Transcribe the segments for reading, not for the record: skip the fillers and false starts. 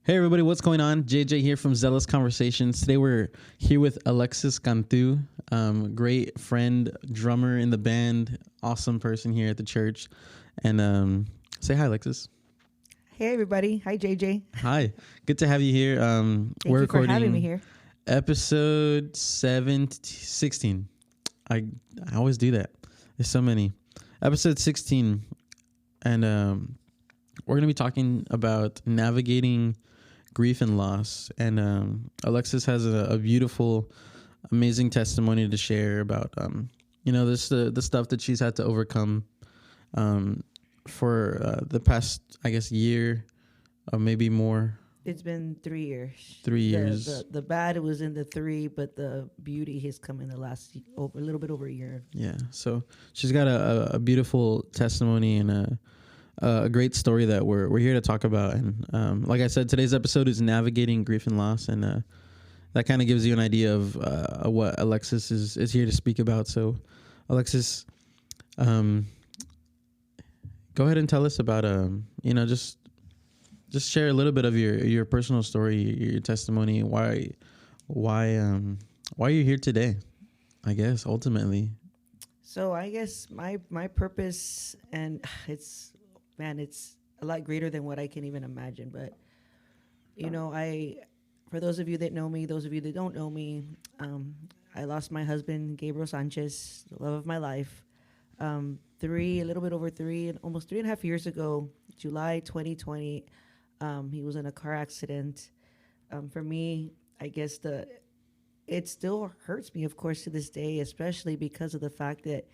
Hey everybody, what's going on? JJ here from Zealous Conversations. Today we're here with Alexis Cantu, great friend, drummer in the band, awesome person here at the church. And say hi, Alexis. Hey everybody. Hi JJ. Hi, good to have you here. Thank you for having me here. Episode 16. I always do that. There's so many. Episode 16. And we're going to be talking about navigating grief and loss. And Alexis has a beautiful, amazing testimony to share about, the stuff that she's had to overcome for the past, I guess, year or maybe more. It's been 3 years. 3 years. The bad was in the 3, but the beauty has come in the last a little bit over a year. Yeah. So she's got a beautiful testimony and a great story that we're here to talk about. And like I said, today's episode is navigating grief and loss, and that kind of gives you an idea of what Alexis is here to speak about. So, Alexis, go ahead and tell us about just share a little bit of your personal story, your testimony, why you're here today, I guess, ultimately. So I guess my purpose, and it's a lot greater than what I can even imagine. But, for those of you that know me, those of you that don't know me, I lost my husband, Gabriel Sanchez, the love of my life, a little bit over 3, and almost 3.5 years ago, July 2020. He was in a car accident. For me, I guess it still hurts me, of course, to this day, especially because of the fact that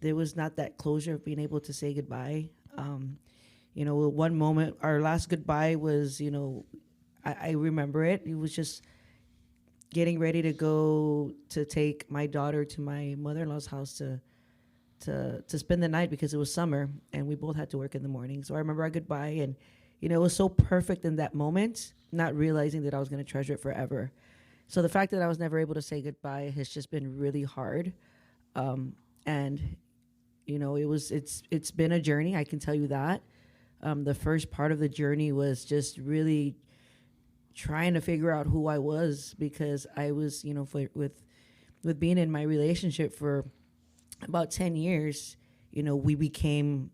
there was not that closure of being able to say goodbye. One moment, our last goodbye was, I remember it. It was just getting ready to go to take my daughter to my mother-in-law's house to spend the night because it was summer and we both had to work in the morning. So I remember our goodbye, and it was so perfect in that moment, not realizing that I was going to treasure it forever. So the fact that I was never able to say goodbye has just been really hard. It's been a journey, I can tell you that. The first part of the journey was just really trying to figure out who I was, because I was, with being in my relationship for about 10 years, we became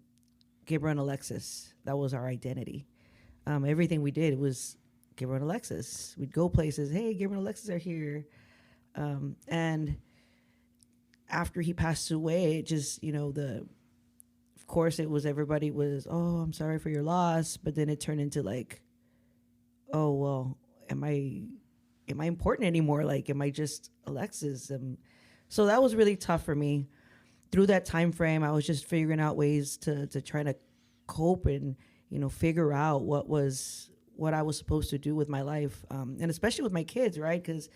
Gabriel and Alexis. That was our identity. Everything we did was Gabriel and Alexis. We'd go places. Hey, Gabriel and Alexis are here. And after he passed away, it just, of course it was, everybody was, oh, I'm sorry for your loss. But then it turned into like, oh, well, am I important anymore? Like, am I just Alexis? So that was really tough for me. Through that time frame, I was just figuring out ways to try to cope and, figure out what I was supposed to do with my life. And especially with my kids, right? Because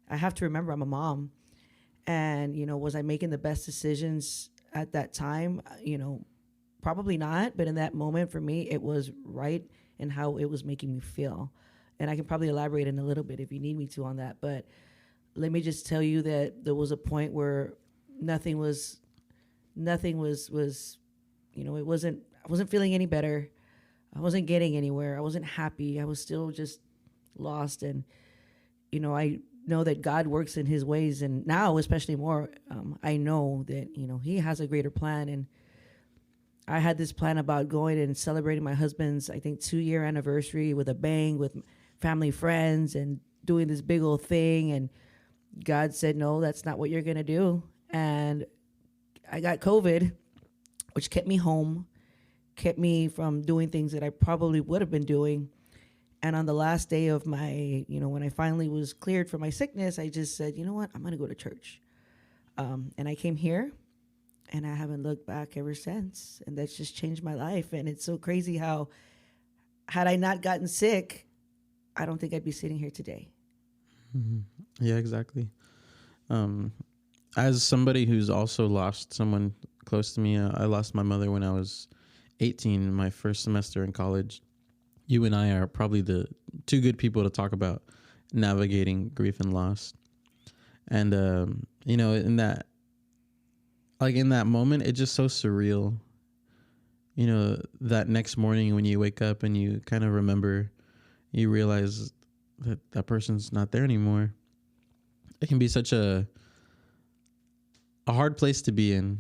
I have to remember I'm a mom. And, was I making the best decisions at that time? Probably not. But in that moment, for me, it was right in how it was making me feel. And I can probably elaborate in a little bit if you need me to on that. But let me just tell you that there was a point where nothing was, I wasn't feeling any better. I wasn't getting anywhere. I wasn't happy. I was still just lost. And, I know that God works in his ways. And now, especially more, I know that, he has a greater plan. And I had this plan about going and celebrating my husband's, I think, 2-year anniversary with a bang, with family, friends, and doing this big old thing. And God said, no, that's not what you're going to do. And I got COVID, which kept me home, kept me from doing things that I probably would have been doing. And on the last day of my, when I finally was cleared from my sickness, I just said, you know what, I'm going to go to church. And I came here, and I haven't looked back ever since. And that's just changed my life. And it's so crazy how, had I not gotten sick, I don't think I'd be sitting here today. Mm-hmm. Yeah, exactly. As somebody who's also lost someone close to me, I lost my mother when I was 18, my first semester in college. You and I are probably the two good people to talk about navigating grief and loss. And, in that moment, it's just so surreal. That next morning when you wake up and you kind of remember, you realize that that person's not there anymore. It can be such a hard place to be in.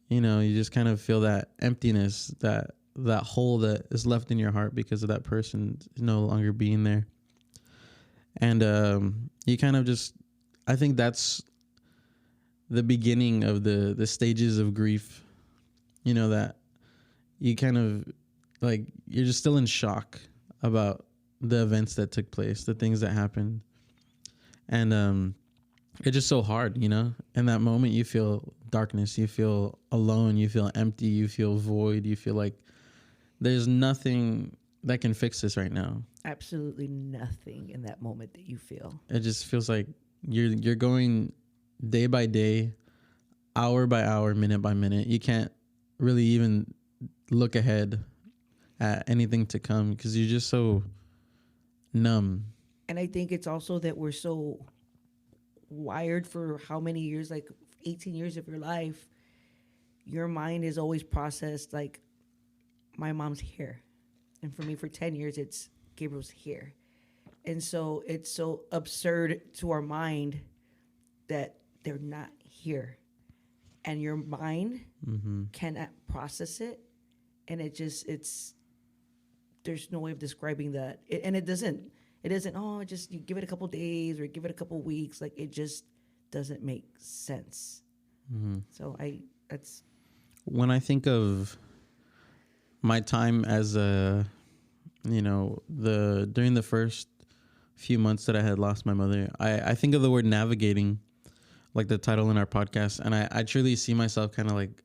You know, you just kind of feel that emptiness, that hole that is left in your heart because of that person no longer being there. And you kind of just, I think that's the beginning of the stages of grief. You know, that you kind of like, you're just still in shock about the events that took place, the things that happened. And it's just so hard, you know? In that moment, you feel darkness, you feel alone, you feel empty, you feel void, you feel like there's nothing that can fix this right now. Absolutely nothing in that moment that you feel. It just feels like you're going day by day, hour by hour, minute by minute. You can't really even look ahead at anything to come because you're just so numb. And I think it's also that we're so wired for how many years, like 18 years of your life, your mind is always processed like, my mom's here. And for me, for 10 years, it's Gabriel's here. And so it's so absurd to our mind that they're not here. And your mind cannot process it. And there's no way of describing that. It doesn't, oh, just you give it a couple days or give it a couple weeks. Like, it just doesn't make sense. So when I think of my time as during the first few months that I had lost my mother, I think of the word navigating, like the title in our podcast. And I truly see myself kind of like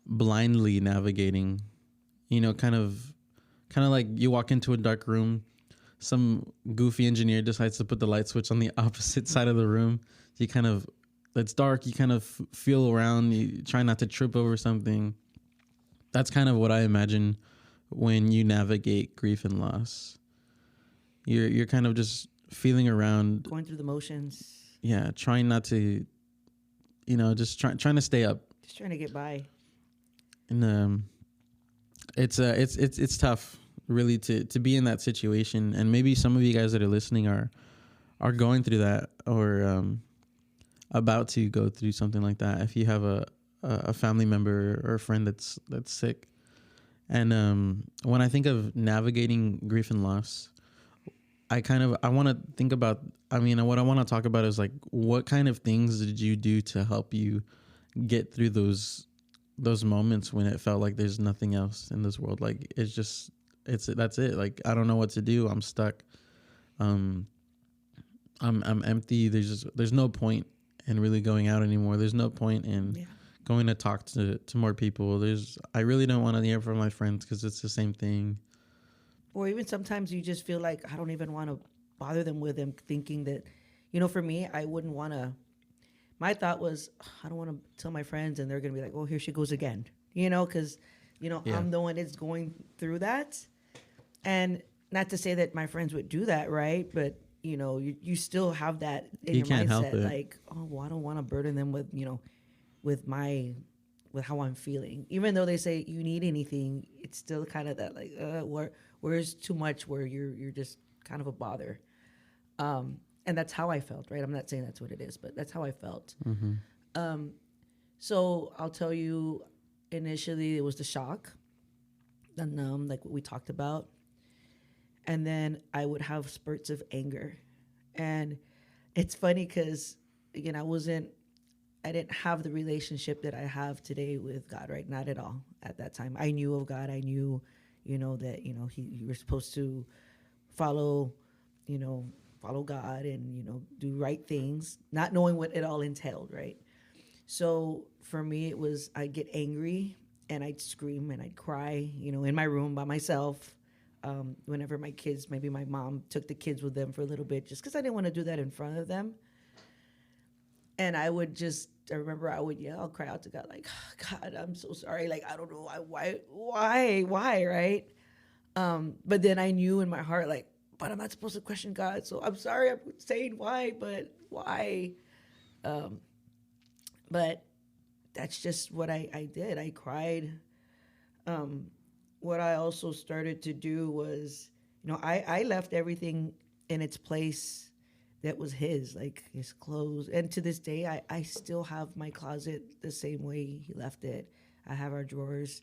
blindly navigating, you know, kind of like you walk into a dark room, some goofy engineer decides to put the light switch on the opposite side of the room. It's dark. You kind of feel around, you try not to trip over something. That's kind of what I imagine when you navigate grief and loss. You're kind of just feeling around, going through the motions. Yeah, trying not to, just trying to stay up. Just trying to get by. And it's tough, really, to be in that situation. And maybe some of you guys that are listening are going through that, or about to go through something like that. If you have a family member or a friend that's sick. And when I think of navigating grief and loss, I want to think about, what I want to talk about is like, what kind of things did you do to help you get through those moments when it felt like there's nothing else in this world? Like, that's it. Like, I don't know what to do. I'm stuck. I'm empty. There's no point in really going out anymore. There's no point in going to talk to more people. I really don't want to hear from my friends because it's the same thing. Or even sometimes you just feel like I don't even want to bother them with them, thinking that, for me, I wouldn't want to. My thought was, I don't want to tell my friends and they're going to be like, oh, here she goes again, because, I'm the one that's going through that. And not to say that my friends would do that, right? But, you still have that in your mindset, like, oh, well, I don't want to burden them with, with how I'm feeling. Even though they say you need anything, it's still kind of that like, where's too much where you're just kind of a bother. And that's how I felt, right? I'm not saying that's what it is, but that's how I felt. So I'll tell you, initially it was the shock, the numb, like what we talked about. And then I would have spurts of anger. And it's funny because, again, I didn't have the relationship that I have today with God, right? Not at all at that time. I knew of God. I knew, that, you were supposed to follow God and, do right things, not knowing what it all entailed, right? So for me, it was, I'd get angry and I'd scream and I'd cry, in my room by myself. Whenever my kids, maybe my mom took the kids with them for a little bit, just because I didn't want to do that in front of them. And I remember I would yell, cry out to God, like, oh, God, I'm so sorry. Like, I don't know why, right? But then I knew in my heart, like, but I'm not supposed to question God. So I'm sorry I'm saying why, but why? But that's just what I did. I cried. What I also started to do was, I left everything in its place that was his, like his clothes. And to this day, I still have my closet the same way he left it. I have our drawers,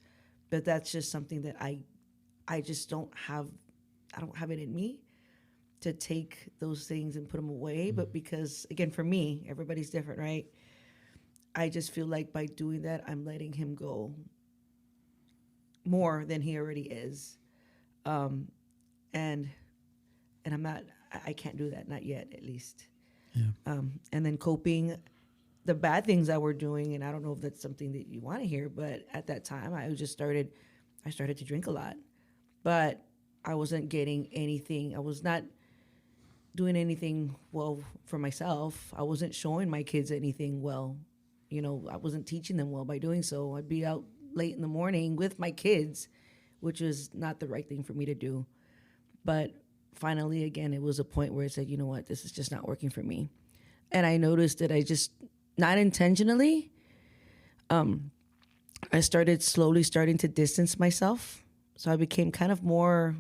but that's just something that I just don't have. I don't have it in me to take those things and put them away. But because, again, for me, everybody's different, right? I just feel like by doing that, I'm letting him go more than he already is. Um, and I'm not, I can't do that, not yet, at least. Yeah. And then coping, the bad things that we're doing, and I don't know if that's something that you want to hear, but at that time, I started to drink a lot. But I wasn't getting anything. I was not doing anything well for myself. I wasn't showing my kids anything well. I wasn't teaching them well by doing so. I'd be out late in the morning with my kids, which was not the right thing for me to do. But finally, again, it was a point where I said, you know what, this is just not working for me. And I noticed that I just, not intentionally, I started starting to distance myself. So I became kind of more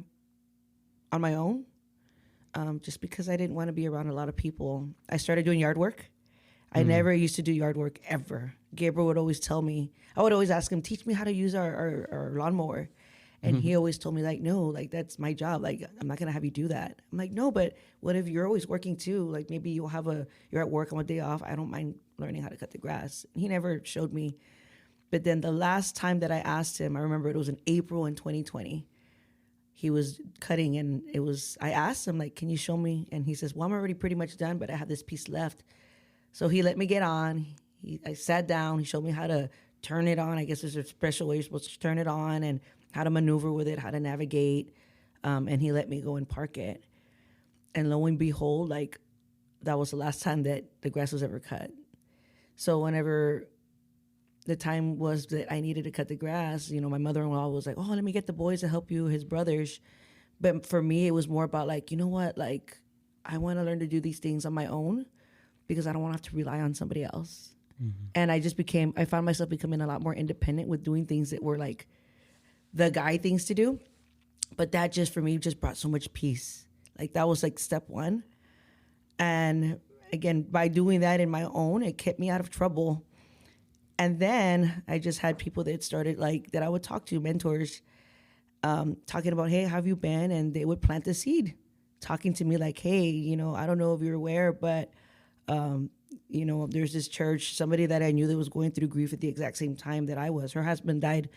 on my own, just because I didn't want to be around a lot of people. I started doing yard work. I never used to do yard work ever. Gabriel would always tell me, I would always ask him, teach me how to use our lawnmower. And he always told me, like, no, like, that's my job. Like, I'm not going to have you do that. I'm like, no, but what if you're always working too? Like, maybe you're at work on a day off. I don't mind learning how to cut the grass. And he never showed me. But then the last time that I asked him, I remember it was in April in 2020. He was cutting, and I asked him, like, can you show me? And he says, well, I'm already pretty much done, but I have this piece left. So he let me get on. I sat down. He showed me how to turn it on. I guess there's a special way you're supposed to turn it on, and how to maneuver with it, how to navigate. And he let me go and park it. And lo and behold, like, that was the last time that the grass was ever cut. So whenever the time was that I needed to cut the grass, my mother-in-law was like, oh, let me get the boys to help you, his brothers. But for me, it was more about, like, you know what? Like, I want to learn to do these things on my own because I don't want to have to rely on somebody else. Mm-hmm. And I found myself becoming a lot more independent with doing things that were like the guy things to do. But that just, for me, just brought so much peace. Like, that was like step one. And again, by doing that in my own, it kept me out of trouble. And then I just had people that started, like, that I would talk to, mentors, talking about, hey, how have you been? And they would plant the seed, talking to me like, hey, I don't know if you're aware, but, there's this church, somebody that I knew that was going through grief at the exact same time that I was. Her husband died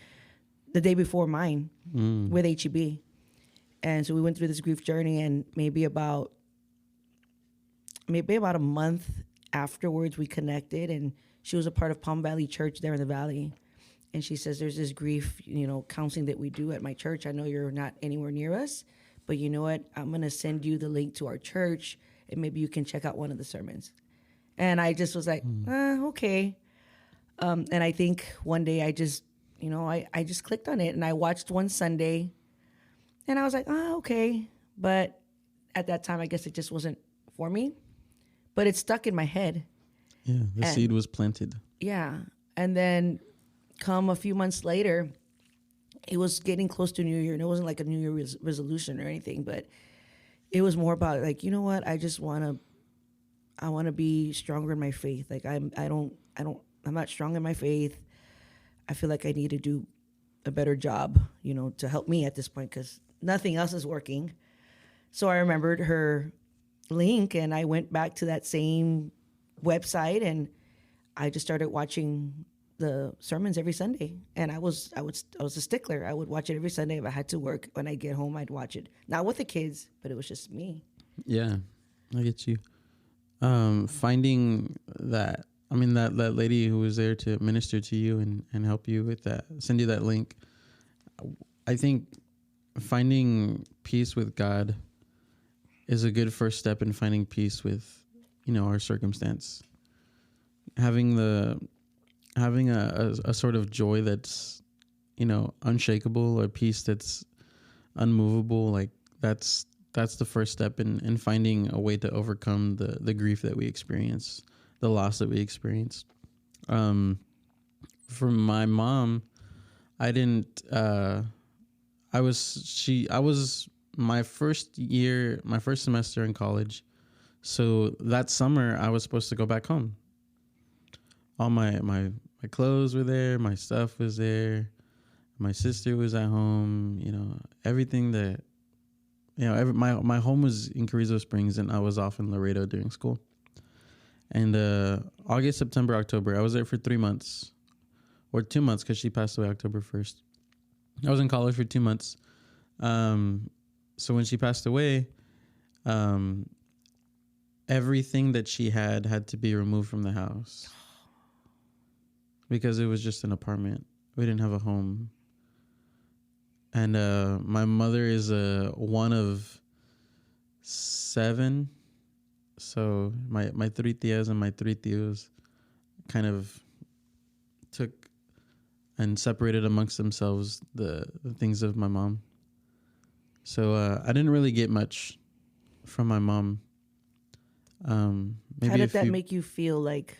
the day before mine with HEB. And so we went through this grief journey, and maybe about a month afterwards we connected, and she was a part of Palm Valley Church there in the valley. And she says, there's this grief, counseling that we do at my church. I know you're not anywhere near us, but you know what? I'm going to send you the link to our church, and maybe you can check out one of the sermons. And I just was like, okay. And I think one day I just, I just clicked on it, and I watched one Sunday, and I was like, okay. But at that time, I guess it just wasn't for me. But it stuck in my head. Yeah, the seed was planted. Yeah. And then come a few months later, it was getting close to New Year, and it wasn't like a New Year resolution or anything, but it was more about, like, you know what? I want to be stronger in my faith. Like, I'm not strong in my faith. I feel like I need to do a better job, to help me at this point, because nothing else is working. So I remembered her link, and I went back to that same website, and I just started watching the sermons every Sunday. And I was a stickler. I would watch it every Sunday. If I had to work, when I get home, I'd watch it. Not with the kids, but it was just me. Yeah, I get you. Finding that lady who was there to minister to you and help you with that, send you that link. I think finding peace with God is a good first step in finding peace with, our circumstance. Having a sort of joy that's, unshakable, or peace that's unmovable, like that's the first step in finding a way to overcome the grief that we experience, the loss that we experience. For my mom, I was my first semester in college. So that summer, I was supposed to go back home. All my clothes were there, my stuff was there, my sister was at home. Everything that my home was in Carrizo Springs, and I was off in Laredo during school. And August, September, October, I was there for 3 months, or 2 months, because she passed away October 1st. I was in college for 2 months. So when she passed away, everything that she had to be removed from the house, because it was just an apartment. We didn't have a home. And my mother is one of 7. So my 3 tias and my 3 tios kind of took and separated amongst themselves the things of my mom. So I didn't really get much from my mom. Maybe how did that make you feel? Like,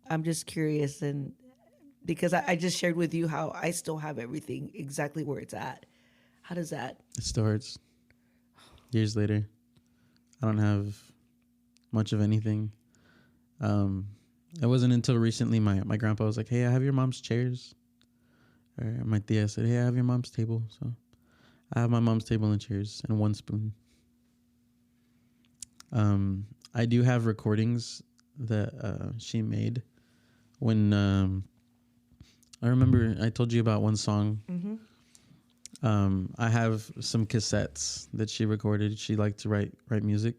I'm just curious, and because I just shared with you how I still have everything exactly where it's at. How does that? It still hurts. Years later, I don't have much of anything. It wasn't until recently my grandpa was like, "Hey, I have your mom's chairs." Or my tia said, "Hey, I have your mom's table." So I have my mom's table and chairs and 1 spoon. I do have recordings that she made when I remember I told you about one song. Mm-hmm. I have some cassettes that she recorded. She liked to write music.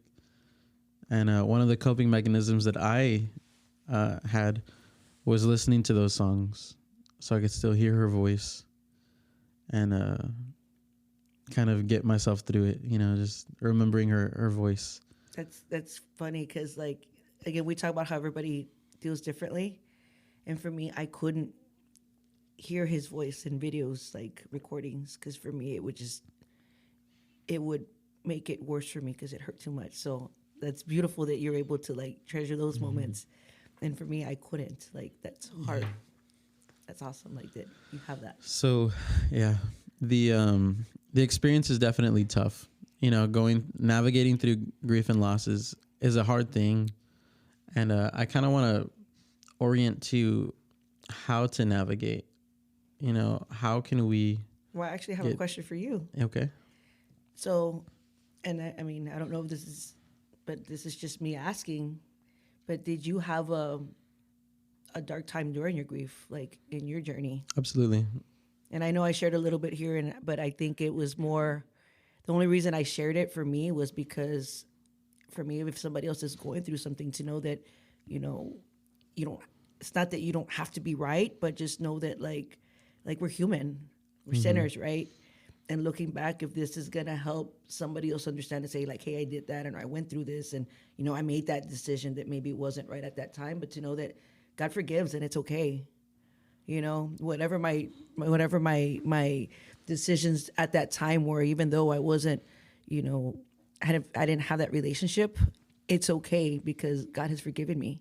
And one of the coping mechanisms that I had was listening to those songs so I could still hear her voice and kind of get myself through it, just remembering her voice. That's funny because, like, again, we talk about how everybody feels differently. And for me, I couldn't hear his voice in videos, like recordings, because for me, it would make it worse for me because it hurt too much. So that's beautiful that you're able to, like, treasure those moments. And for me, I couldn't. Like, that's hard. That's awesome, like, that you have that. So, yeah, the experience is definitely tough. Navigating through grief and losses is a hard thing. And I kind of want to orient to how to navigate. How can we... Well, I actually have a question for you. Okay. So, and I mean, I don't know if this is just me asking, but did you have a dark time during your grief, like in your journey? Absolutely. And I know I shared a little bit here, but I think it was more... The only reason I shared it for me was because, for me, if somebody else is going through something, to know that, you don't. It's not that you don't have to be right, but just know that, like we're human, we're sinners, right? And looking back, if this is gonna help somebody else understand and say, like, hey, I did that, and I went through this, and I made that decision that maybe wasn't right at that time, but to know that God forgives and it's okay. Whatever my decisions at that time were, even though I wasn't, I didn't have that relationship, it's okay because God has forgiven me.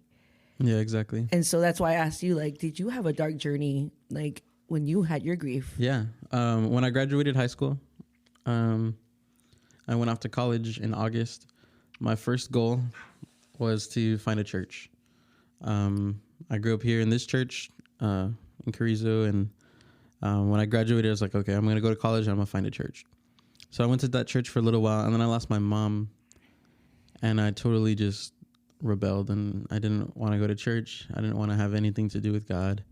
Yeah, exactly. And so that's why I asked you, like, did you have a dark journey, like, when you had your grief? Yeah. When I graduated high school, I went off to college in August. My first goal was to find a church. I grew up here in this church, in Carrizo, and when I graduated, I was like, okay, I'm going to go to college and I'm going to find a church. So I went to that church for a little while, and then I lost my mom, and I totally just rebelled, and I didn't want to go to church. I didn't want to have anything to do with God.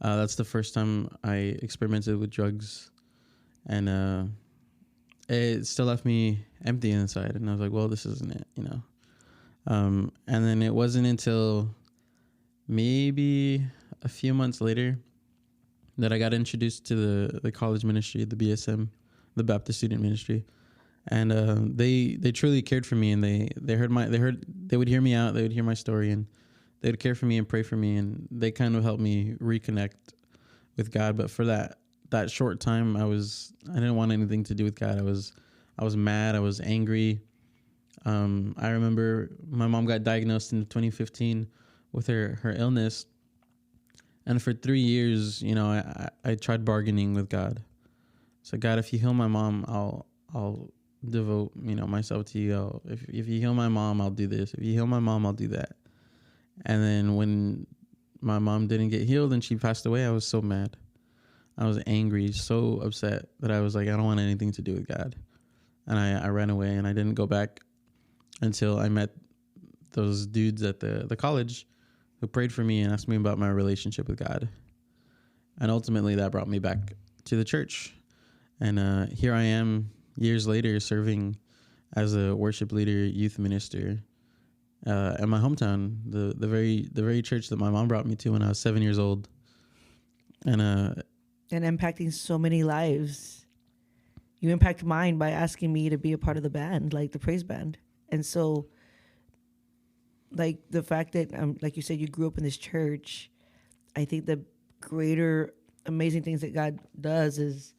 That's the first time I experimented with drugs, and it still left me empty inside, and I was like, well, this isn't it, and then it wasn't until maybe a few months later that I got introduced to the college ministry, the BSM, the Baptist Student Ministry, and they truly cared for me, and they would hear me out, they would hear my story, and they would care for me and pray for me, and they kind of helped me reconnect with God. But for that short time, I didn't want anything to do with God. I was mad, I was angry. I remember my mom got diagnosed in 2015 with her illness. And for 3 years, I tried bargaining with God. So, God, if you heal my mom, devote, myself to you. If you heal my mom, I'll do this. If you heal my mom, I'll do that. And then when my mom didn't get healed and she passed away, I was so mad. I was angry, so upset that I was like, I don't want anything to do with God. And I ran away, and I didn't go back until I met those dudes at the college who prayed for me and asked me about my relationship with God. And ultimately that brought me back to the church. And here I am years later serving as a worship leader, youth minister in my hometown, the very church that my mom brought me to when I was 7 years old. And impacting so many lives. You impact mine by asking me to be a part of the band, like the praise band. And so, like, the fact that, like you said, you grew up in this church, I think the greater amazing things that God does is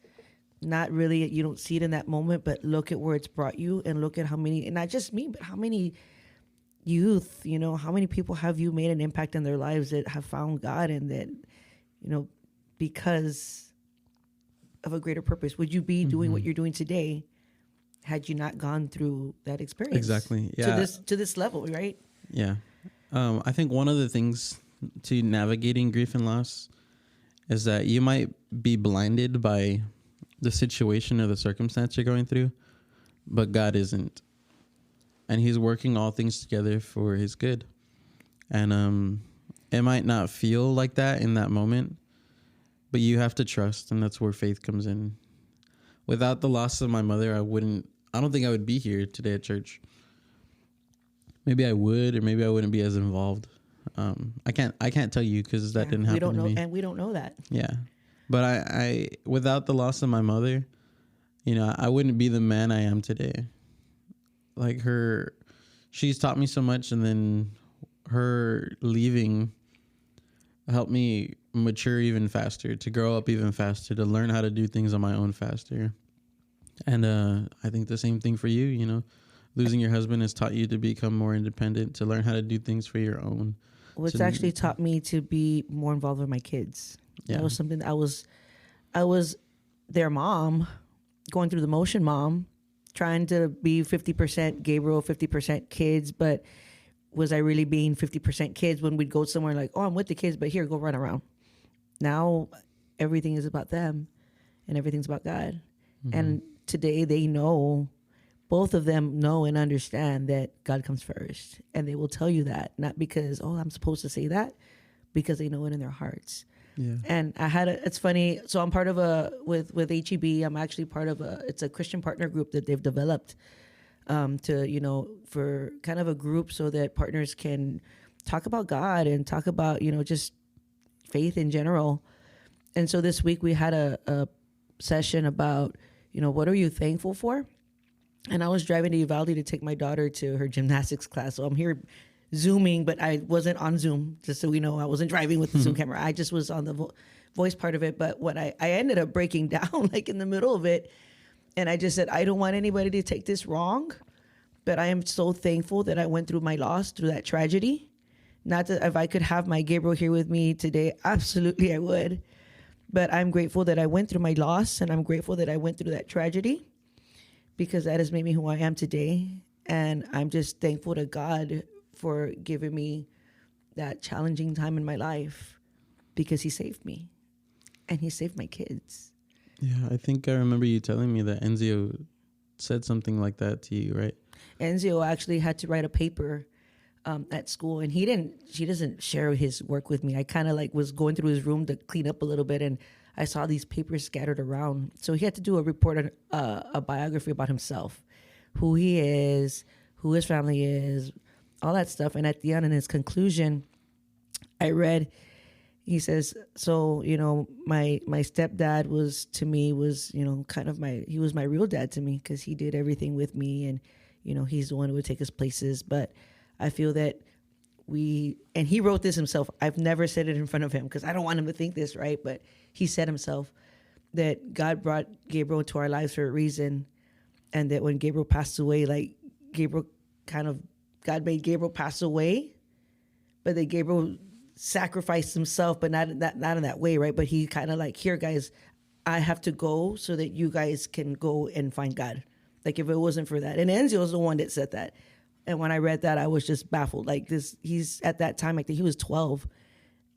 not really, you don't see it in that moment, but look at where it's brought you, and look at how many, and not just me, but how many youth, how many people have you made an impact in their lives that have found God, and that, because of a greater purpose. Would you be doing what you're doing today had you not gone through that experience? Exactly. Yeah. To this level, right? Yeah. I think one of the things to navigating grief and loss is that you might be blinded by the situation or the circumstance you're going through, but God isn't. And he's working all things together for his good. And it might not feel like that in that moment, but you have to trust, and that's where faith comes in. Without the loss of my mother, I don't think I would be here today at church. Maybe I would, or maybe I wouldn't be as involved. I can't tell you because that didn't happen to me. And we don't know that. Yeah. But I without the loss of my mother, I wouldn't be the man I am today. Like she's taught me so much, and then her leaving helped me mature even faster, to grow up even faster, to learn how to do things on my own faster. And I think the same thing for you, losing your husband has taught you to become more independent, to learn how to do things for your own. Which actually taught me to be more involved with my kids. Yeah. That was something that I was their mom, going through the motion mom, trying to be 50% Gabriel, 50% kids, but was I really being 50% kids when we'd go somewhere like, oh, I'm with the kids, but here, go run around. Now everything is about them, and everything's about God. Mm-hmm. And today they know, both of them know and understand that God comes first. And they will tell you that, not because, oh, I'm supposed to say that, because they know it in their hearts. Yeah. And it's funny. So I'm part of with HEB, I'm actually part of it's a Christian partner group that they've developed for kind of a group so that partners can talk about God and talk about, just faith in general. And so this week we had a session about, what are you thankful for? And I was driving to Uvalde to take my daughter to her gymnastics class. So I'm here Zooming, but I wasn't on Zoom, just so we know. I wasn't driving with the Zoom camera. I just was on the voice part of it. But what I ended up breaking down like in the middle of it. And I just said, I don't want anybody to take this wrong, but I am so thankful that I went through my loss, through that tragedy. Not that if I could have my Gabriel here with me today, absolutely I would. But I'm grateful that I went through my loss, and I'm grateful that I went through that tragedy, because that has made me who I am today. And I'm just thankful to God for giving me that challenging time in my life, because he saved me and he saved my kids. Yeah, I think I remember you telling me that Enzio said something like that to you, right? Enzio actually had to write a paper at school, and she doesn't share his work with me. I kind of was going through his room to clean up a little bit, and I saw these papers scattered around. So he had to do a report on a biography about himself, who he is, who his family is, all that stuff. And at the end, in his conclusion, I read, he says, so, my stepdad was he was my real dad to me, because he did everything with me, and, he's the one who would take us places. But I feel that and he wrote this himself. I've never said it in front of him because I don't want him to think this, right? But he said himself that God brought Gabriel into our lives for a reason, and that when Gabriel passed away, God made Gabriel pass away, but that Gabriel sacrificed himself, but not in that way, right? But he kind of here, guys, I have to go so that you guys can go and find God. Like if it wasn't for that. And Enzio was the one that said that. And when I read that, I was just baffled. Like this, he's at that time, I think he was 12.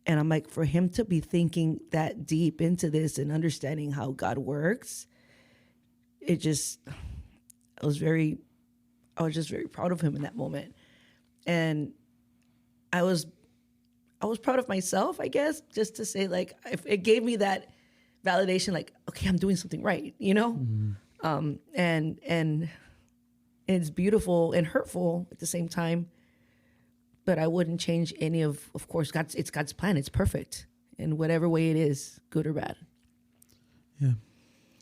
And I'm like, for him to be thinking that deep into this and understanding how God works, it just, I was just very proud of him in that moment. And I was proud of myself, I guess, just to say, like, it gave me that validation, like, okay, I'm doing something right, you know? Mm-hmm. And it's beautiful and hurtful at the same time, but I wouldn't change any of course, it's God's plan. It's perfect in whatever way it is, good or bad. Yeah.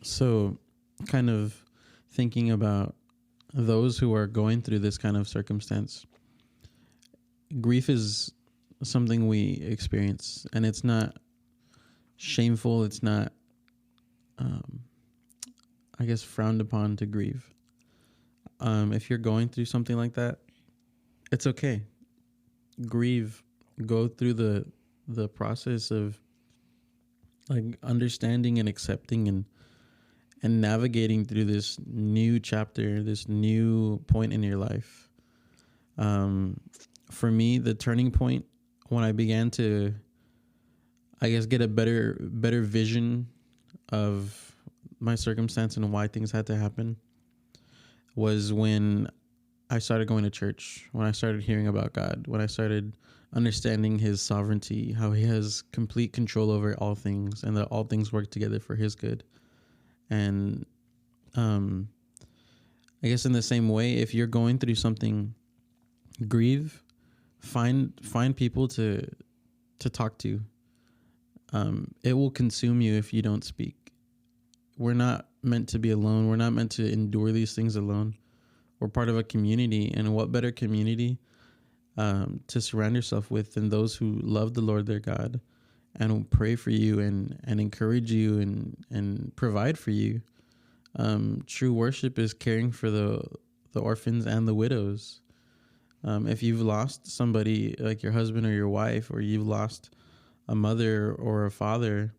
So kind of thinking about those who are going through this kind of circumstance, grief is something we experience, and it's not shameful. It's not, I guess, frowned upon to grieve. If you're going through something like that, it's okay. Grieve. Go through the process of like understanding and accepting and navigating through this new chapter, this new point in your life. For me, the turning point when I began to, I guess, get a better vision of my circumstance and why things had to happen was when I started going to church, when I started hearing about God, when I started understanding his sovereignty, how he has complete control over all things and that all things work together for his good. And I guess in the same way, if you're going through something, grieve, find people to talk to. It will consume you if you don't speak. We're not meant to be alone. We're not meant to endure these things alone. We're part of a community, and what better community to surround yourself with than those who love the Lord their God and will pray for you and encourage you and provide for you. True worship is caring for the orphans and the widows. If you've lost somebody like your husband or your wife, or you've lost a mother or a father,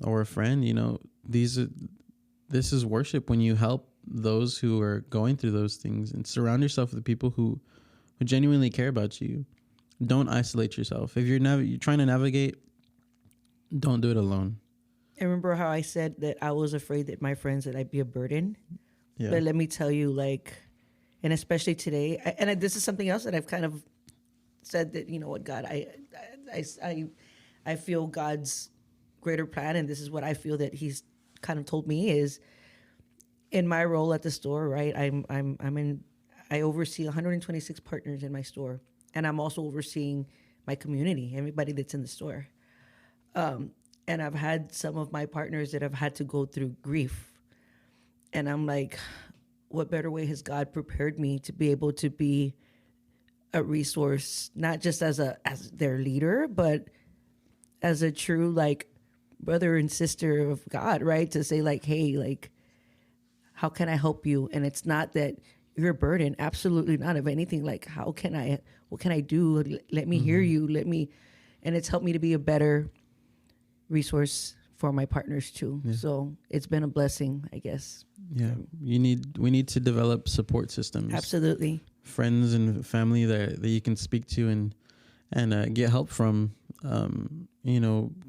or a friend, you know, this is worship when you help those who are going through those things and surround yourself with people who genuinely care about you. Don't isolate yourself. If you're trying to navigate, don't do it alone. I remember how I said that I was afraid that my friends, that I'd be a burden. Yeah. But let me tell you, like, and especially today, this is something else that I've kind of said that, you know what, God, I feel God's greater plan, and this is what I feel that he's kind of told me is in my role at the store, right? I oversee 126 partners in my store, and I'm also overseeing my community, everybody that's in the store. And I've had some of my partners that have had to go through grief, and I'm like, what better way has God prepared me to be able to be a resource, not just as their leader, but as a true, like, brother and sister of God, right? To say, like, hey, like, how can I help you? And it's not that you're a burden. Absolutely not. If anything, like, what can I do? Let me hear you. And it's helped me to be a better resource for my partners too. Yeah. So it's been a blessing, I guess. Yeah. We need to develop support systems. Absolutely. Friends and family that you can speak to and get help from.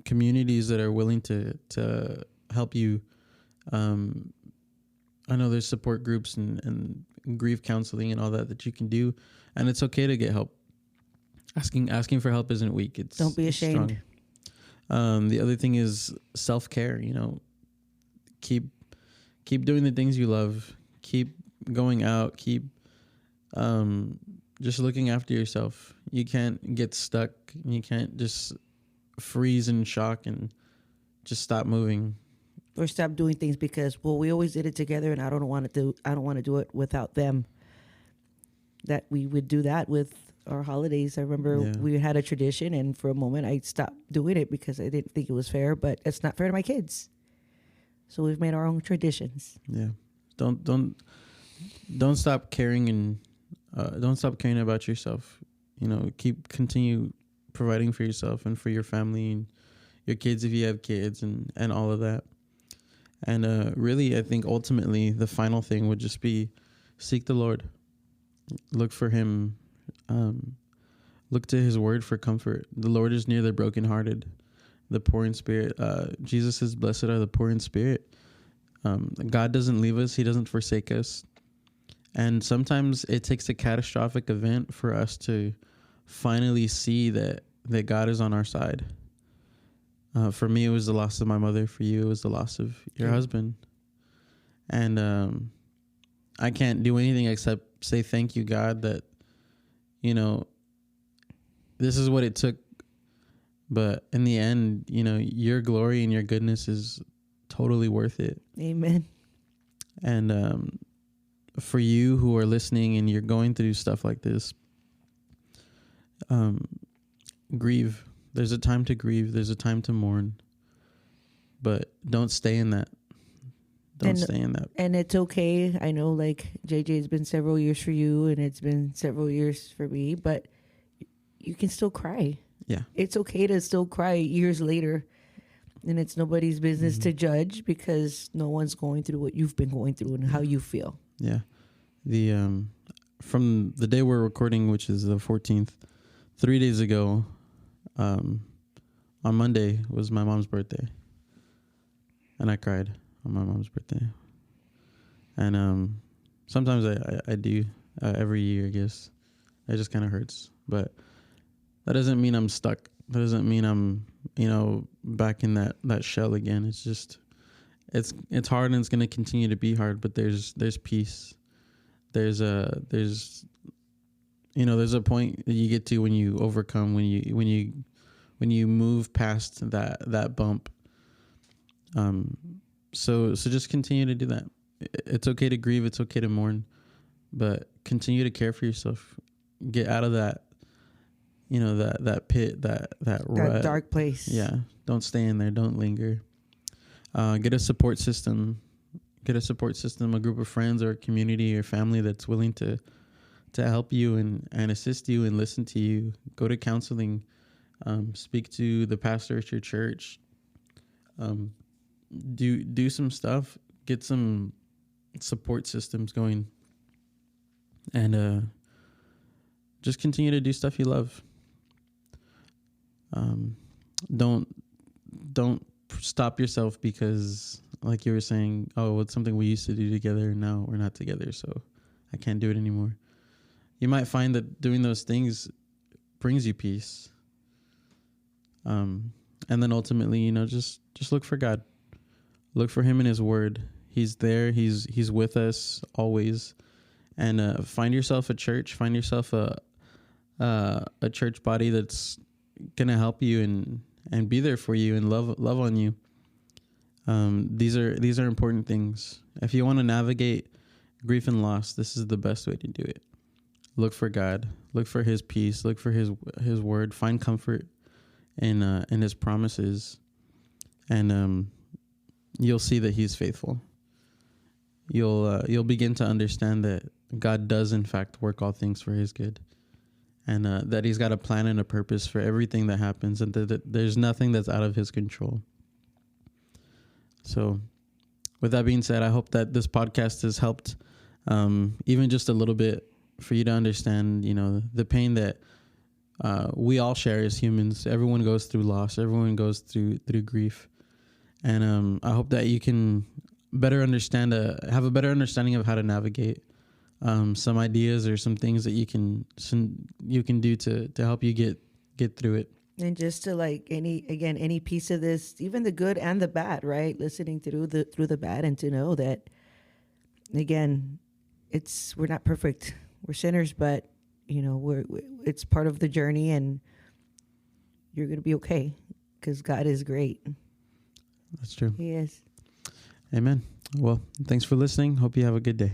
Communities that are willing to help you. I know there's support groups and grief counseling and all that you can do, and it's okay to get help. Asking for help isn't weak. Don't be ashamed. Strong. The other thing is self-care. You know, keep doing the things you love. Keep going out. Keep just looking after yourself. You can't get stuck. You can't just freeze in shock and just stop moving. Or stop doing things because, well, we always did it together, and I don't want to do it without them. That we would do that with our holidays. I remember we had a tradition, and for a moment I stopped doing it because I didn't think it was fair, but it's not fair to my kids. So we've made our own traditions. Yeah. Don't stop caring and don't stop caring about yourself. You know, continue providing for yourself and for your family and your kids if you have kids and all of that. And really, I think ultimately the final thing would just be seek the Lord. Look for him. Look to his word for comfort. The Lord is near the brokenhearted, the poor in spirit. Jesus says, blessed are the poor in spirit. God doesn't leave us. He doesn't forsake us. And sometimes it takes a catastrophic event for us to finally see that God is on our side. For me, it was the loss of my mother. For you, it was the loss of your husband. And I can't do anything except say thank you, God, that, this is what it took. But in the end, your glory and your goodness is totally worth it. Amen. And for you who are listening and you're going through stuff like this, grieve. There's a time to grieve. There's a time to mourn. But don't stay in that. Don't stay in that. And it's okay. I know, like, JJ, it's been several years for you and it's been several years for me, but you can still cry. Yeah. It's okay to still cry years later. And it's nobody's business to judge, because no one's going through what you've been going through and how you feel. Yeah. The from the day we're recording, which is the 14th, 3 days ago, on Monday was my mom's birthday. And I cried on my mom's birthday. And sometimes I do every year, I guess. It just kind of hurts. But that doesn't mean I'm stuck. That doesn't mean I'm, back in that shell again. It's just, it's hard, and it's going to continue to be hard, but there's peace. There's a point that you get to when you overcome, when you move past that bump. So just continue to do that. It's okay to grieve. It's okay to mourn, but continue to care for yourself. Get out of that, that pit, that rut. Dark place. Yeah. Don't stay in there. Don't linger. Get a support system. A group of friends or a community or family that's willing to help you and assist you and listen to you. Go to counseling. Speak to the pastor at your church. Do some stuff. Get some support systems going. And just continue to do stuff you love. Don't stop yourself because, like you were saying, oh, it's something we used to do together. Now we're not together, so I can't do it anymore. You might find that doing those things brings you peace. And then ultimately, just look for God. Look for him in his word. He's there. He's with us always. And find yourself a church. Find yourself a church body that's gonna help you and be there for you and love on you. These are important things. If you want to navigate grief and loss, this is the best way to do it. Look for God. Look for his peace. Look for his word. Find comfort in his promises, and you'll see that he's faithful. You'll begin to understand that God does in fact work all things for his good. And that he's got a plan and a purpose for everything that happens, and that there's nothing that's out of his control. So with that being said, I hope that this podcast has helped even just a little bit for you to understand, the pain that we all share as humans. Everyone goes through loss. Everyone goes through grief. And I hope that you can better understand, have a better understanding of how to navigate some ideas or some things that you can do to help you get through it. And just to any piece of this, even the good and the bad, right? Listening through the bad, and to know that, again, we're not perfect. We're sinners, but it's part of the journey, and you're going to be okay because God is great. That's true. He is. Amen. Well, thanks for listening. Hope you have a good day.